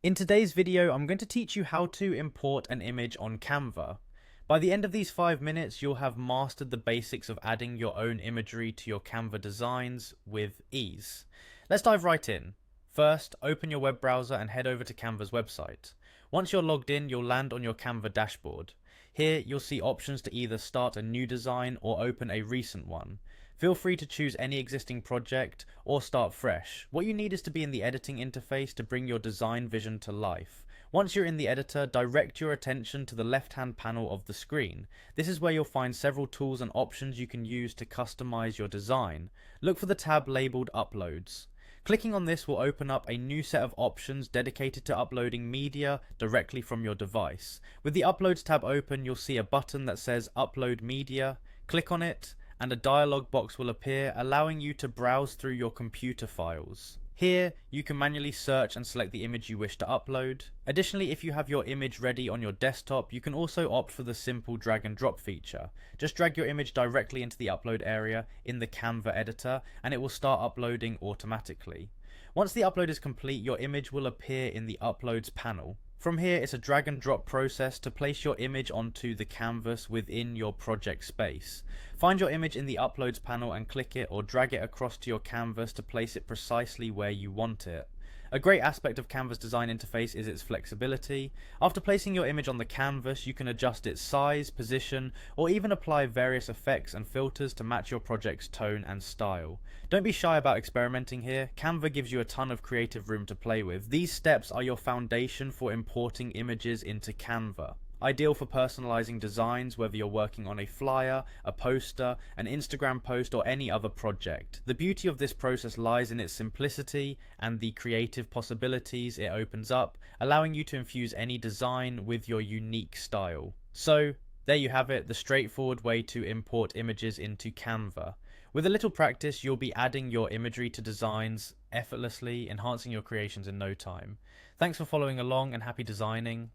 In today's video, I'm going to teach you how to import an image on Canva. By the end of these 5 minutes, you'll have mastered the basics of adding your own imagery to your Canva designs with ease. Let's dive right in. First, open your web browser and head over to Canva's website. Once you're logged in, you'll land on your Canva dashboard. Here, you'll see options to either start a new design or open a recent one. Feel free to choose any existing project or start fresh. What you need is to be in the editing interface to bring your design vision to life. Once you're in the editor, direct your attention to the left-hand panel of the screen. This is where you'll find several tools and options you can use to customize your design. Look for the tab labeled Uploads. Clicking on this will open up a new set of options dedicated to uploading media directly from your device. With the Uploads tab open, you'll see a button that says Upload Media. Click on it, and a dialog box will appear, allowing you to browse through your computer files. Here, you can manually search and select the image you wish to upload. Additionally, if you have your image ready on your desktop, you can also opt for the simple drag and drop feature. Just drag your image directly into the upload area in the Canva editor, and it will start uploading automatically. Once the upload is complete, your image will appear in the Uploads panel. From here, it's a drag and drop process to place your image onto the canvas within your project space. Find your image in the Uploads panel and click it, or drag it across to your canvas to place it precisely where you want it. A great aspect of Canva's design interface is its flexibility. After placing your image on the canvas, you can adjust its size, position, or even apply various effects and filters to match your project's tone and style. Don't be shy about experimenting here. Canva gives you a ton of creative room to play with. These steps are your foundation for importing images into Canva. Ideal for personalizing designs, whether you're working on a flyer, a poster, an Instagram post, or any other project. The beauty of this process lies in its simplicity and the creative possibilities it opens up, allowing you to infuse any design with your unique style. So, there you have it, the straightforward way to import images into Canva. With a little practice, you'll be adding your imagery to designs effortlessly, enhancing your creations in no time. Thanks for following along, and happy designing.